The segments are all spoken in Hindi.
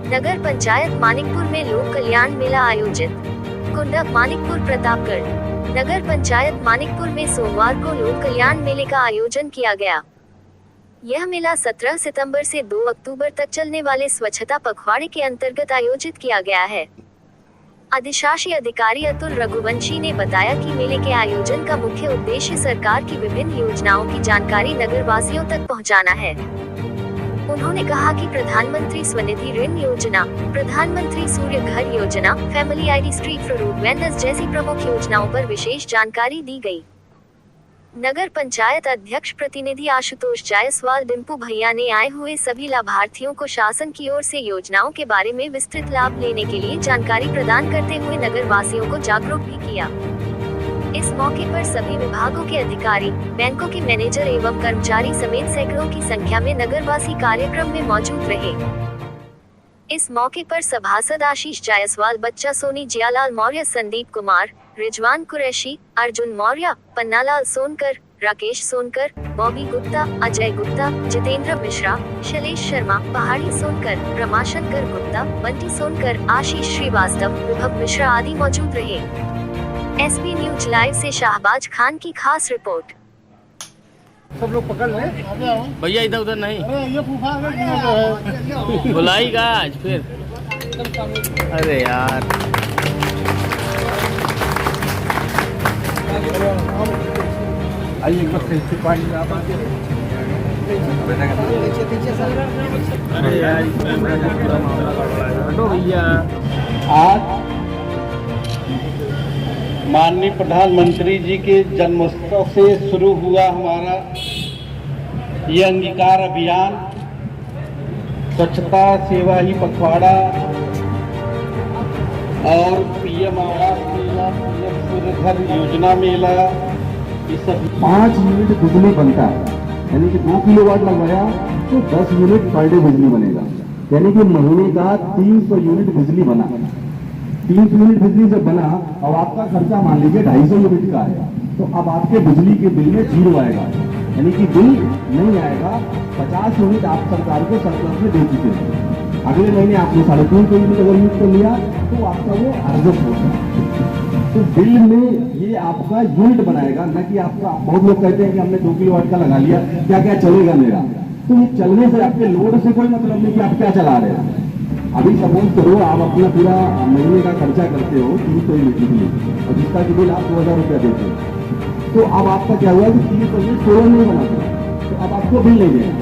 नगर पंचायत मानिकपुर में लोक कल्याण मेला आयोजित। कुंडा मानिकपुर प्रतापगढ़। नगर पंचायत मानिकपुर में सोमवार को लोक कल्याण मेले का आयोजन किया गया। यह मेला 17 सितंबर से 2 अक्टूबर तक चलने वाले स्वच्छता पखवाड़े के अंतर्गत आयोजित किया गया है। अधिशासी अधिकारी अतुल रघुवंशी ने बताया कि मेले के आयोजन का मुख्य उद्देश्य सरकार की विभिन्न योजनाओं की जानकारी नगर वासियों तक पहुंचाना है। उन्होंने कहा कि प्रधानमंत्री स्वनिधि ऋण योजना, प्रधानमंत्री सूर्य घर योजना, family ID, street food vendors जैसी प्रमुख योजनाओं पर विशेष जानकारी दी गई। नगर पंचायत अध्यक्ष प्रतिनिधि आशुतोष जायसवाल डिम्पू भैया ने आए हुए सभी लाभार्थियों को शासन की ओर से योजनाओं के बारे में विस्तृत लाभ लेने के लिए जानकारी प्रदान करते हुए नगर वासियों को जागरूक भी किया। इस मौके पर सभी विभागों के अधिकारी, बैंकों के मैनेजर एवं कर्मचारी समेत सैकड़ों की संख्या में नगरवासी कार्यक्रम में मौजूद रहे। इस मौके पर सभासद आशीष जायसवाल, बच्चा सोनी, जियालाल मौर्य, संदीप कुमार, रिजवान कुरैशी, अर्जुन मौर्य, पन्नालाल सोनकर, राकेश सोनकर, बॉबी गुप्ता, अजय गुप्ता, जितेंद्र मिश्रा, शैलेश शर्मा, पहाड़ी सोनकर, रमाशंकर गुप्ता, बंटी सोनकर, आशीष श्रीवास्तव, विभव मिश्रा आदि मौजूद रहे। एसपी न्यूज लाइव से शाहबाज खान की खास रिपोर्ट। सब लोग पकड़ लें भैया, इधर उधर नहीं। ये फूफा बुलाएगा आज फिर। अरे यार, आइए एक बार सेल्फी पॉइंट में आप अरे यार, पूरा मामला गड़बड़ाएगा। हटो भैया। आज माननीय प्रधानमंत्री जी के जन्मोत्सव से शुरू हुआ हमारा ये अंगीकार अभियान, स्वच्छता सेवा ही पखवाड़ा और पीएम आवास मेला, पीएम सूर्य घर योजना मेला, ये सब 5 यूनिट बिजली बनता है। यानी कि 2 किलोवाट लगवाया तो 10 यूनिट पर डे बिजली बनेगा। यानी कि महीने का 300 यूनिट बिजली बना। 300 यूनिट बिजली जब बना और आपका खर्चा मान लीजिए 250 यूनिट का आएगा, तो अब आपके बिजली के बिल में 0 आएगा। यानी कि बिल नहीं आएगा। 50 यूनिट आप सरकार को सरप्लस में दे चुके हैं। अगले महीने आपने 350 यूनिट अगर यूज कर लिया तो आपका वो अर्जत होगा। तो बिल में ये आपका यूनिट बनाएगा, न कि आपका। बहुत लोग कहते हैं कि हमने 2 किलोवाट का लगा लिया, क्या क्या चलेगा मेरा। तो ये चलने से, आपके लोड से कोई मतलब नहीं कि आप क्या चला रहे हैं। अभी सपोज करो आप अपना पूरा महीने का खर्चा करते हो 300 यूनिट बिजली और जिसका कि बिल आप 2000 रुपया देते हो, तो अब आपका क्या हुआ कि 300 यूनिट सोलर नहीं बनाते, तो अब आपको बिल नहीं देगा।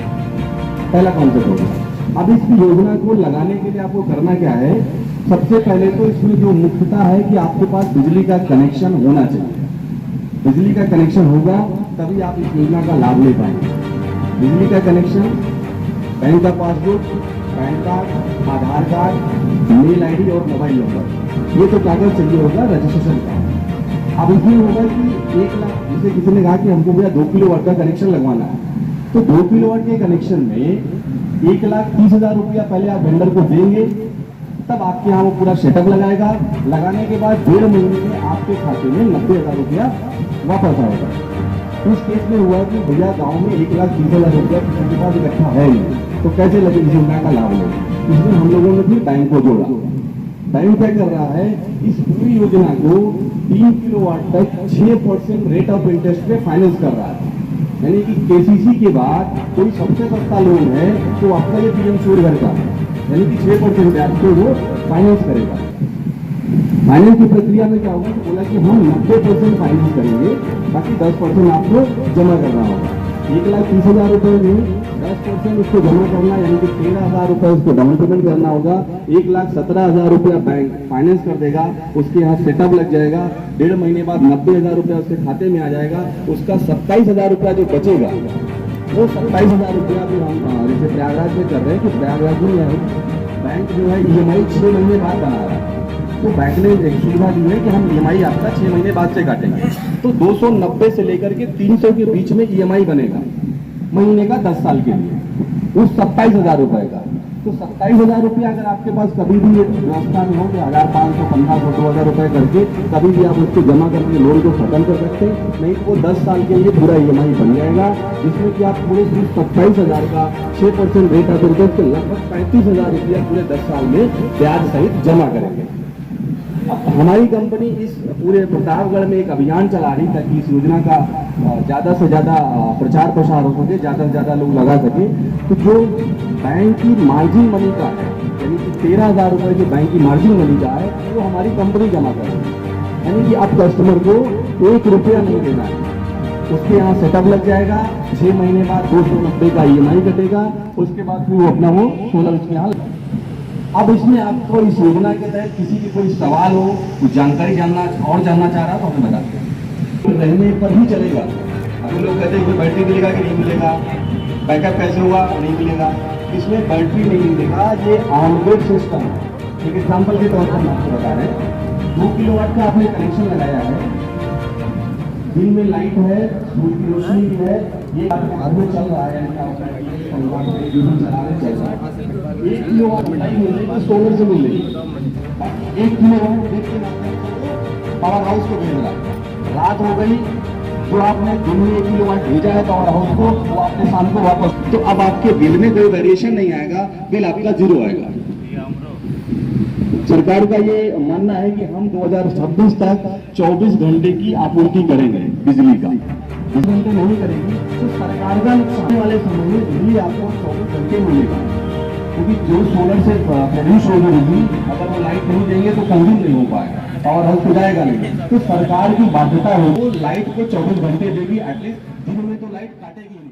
पहला कॉन्सेप्ट होगा। अब इस योजना को लगाने के लिए आपको करना क्या है, सबसे पहले तो इसमें जो मुख्यता है कि आपके पास बिजली का कनेक्शन होना चाहिए। बिजली का कनेक्शन होगा तभी आप इस योजना का लाभ ले पाएंगे। बिजली का कनेक्शन, बैंक का पासबुक, पैन कार्ड, आधार कार्ड, मेल आईडी और मोबाइल नंबर, ये तो कागज चाहिए होगा रजिस्ट्रेशन का। अब इसमें होगा कि 1 लाख, जैसे किसी ने कहा कि हमको भैया 2 किलोवाट का कनेक्शन लगवाना है, तो 2 किलोवाट के कनेक्शन में 1,30,000 रुपया पहले आप वेंडर को देंगे, तब आपके यहाँ वो पूरा सेटअप लगाएगा। लगाने के बाद 1.5 महीने में आपके खाते में 90,000 रुपया वापस आएगा। इस केस में हुआ कि भैया गाँव में 1,30,000 रुपया किसी के पास इकट्ठा है नहीं, तो कैसे लगे इस योजना का लाभ लें। इसमें हम लोगों ने फिर बैंक को जोड़ा। बैंक क्या कर रहा है, इस पूरी योजना को 3 किलोवाट तक 6% रेट ऑफ इंटरेस्ट पे फाइनेंस कर रहा है। यानी कि केसीसी के बाद कोई सबसे सस्ता लोन है तो आपका ये पीएम सूर्य घर का, यानी कि 6% ब्याज पे वो फाइनेंस करेगा। फाइनेंस की प्रक्रिया में क्या होगा, तो बोला कि हम 90% फाइनेंस करेंगे, बाकी 10% आपको जमा करना होगा। 1,30,000 रुपए में 10% उसको जमा करना, यानी कि 13,000 रुपए उसको डाउन पेमेंट करना होगा। 1,17,000 रुपया बैंक फाइनेंस कर देगा, उसके यहाँ सेटअप लग जाएगा। 1.5 महीने बाद 90,000 रुपया उसके खाते में आ जाएगा। उसका 27,000 रुपया जो बचेगा, वो 27,000 रुपया भी हम जैसे प्रयागराज में कर रहे हैं कि प्रयागराज में बैंक जो है EMI 6 महीने बाद बना रहा है। तो बैंक ने एक सुविधा दी है कि हम EMI आपका 6 महीने बाद से काटेंगे। तो 290 से लेकर के 300 के बीच में EMI बनेगा महीने का 10 साल के लिए, उस 27,000 रुपए का। तो 27,000 रुपया अगर आपके पास कभी भी व्यवस्था में हो तो 1,500, 1,500, 2,000 रुपए करके कभी भी आप उसको जमा करके लोन को खत्म कर सकते हैं। नहीं तो वो 10 साल के लिए पूरा EMI बन जाएगा, जिसमें कि आप पूरे सिर्फ 27,000 का 6% रेट ऑफ इंटरेस्ट पे लगभग 35,000 रुपया पूरे 10 साल में ब्याज सहित जमा करेंगे। अब हमारी कंपनी इस पूरे प्रतापगढ़ में एक अभियान चला रही ताकि इस योजना का ज़्यादा से ज़्यादा प्रचार प्रसार हो सके, ज़्यादा से ज़्यादा लोग लगा सके। तो जो बैंक की मार्जिन मनी का है, यानी कि 13,000 रुपये जो बैंक की मार्जिन मनी का है, वो हमारी कंपनी जमा करेगी। यानी कि अब कस्टमर को 1 रुपया नहीं देना है, उसके यहाँ सेटअप लग जाएगा, 6 महीने बाद 290 का EMI कटेगा, उसके बाद फिर वो अपना वो सोलर उसके यहाँ। अब इसमें आपको इस योजना के तहत किसी की कोई सवाल हो, कुछ जानकारी जानना चाह रहा तो हमें बता दें। रहने पर ही चलेगा। अभी लोग कहते हैं कि बैटरी मिलेगा कि नहीं मिलेगा, बैकअप कैसे हुआ नहीं मिलेगा। इसमें बैटरी नहीं मिलेगा, ये ऑनग्रिड सिस्टम है। एक एग्जाम्पल के तौर पर हम आपको बता रहे हैं, 2 किलोवाट का आपने कनेक्शन लगाया है, दिन में लाइट है, सूर्य की रोशनी भी है, ये आपके घर में चल रहा है, चल रहा है। 1 किलोवाट लाइट मिलेगी सोलर से मिलेगी, 1 किलोवाट पावर हाउस को भेज रहा है। रात हो गई जो आपने दिन में 1 किलोवाट भेजा है पावर हाउस को, वो आपने शाम को वापस, तो अब आपके बिल में कोई वेरिएशन नहीं आएगा, बिल आपका 0 आएगा। सरकार का ये मानना है कि हम 2026 तक 24 घंटे की आपूर्ति करेंगे बिजली का। 20 घंटे नहीं करेंगे तो सरकार का नुकसान वाले समय में बिजली आपको 24 घंटे मिलेगा, क्योंकि जो सोलर से प्रोड्यूस होगी बिजली, अगर वो लाइट नहीं देंगे तो कंज्यूम नहीं हो पाएगा, पावर हाउस हो जाएगा नहीं। तो सरकार की बाध्यता है वो लाइट को 24 घंटे देगी, एटलीस्ट दिन में तो लाइट काटेगी नहीं।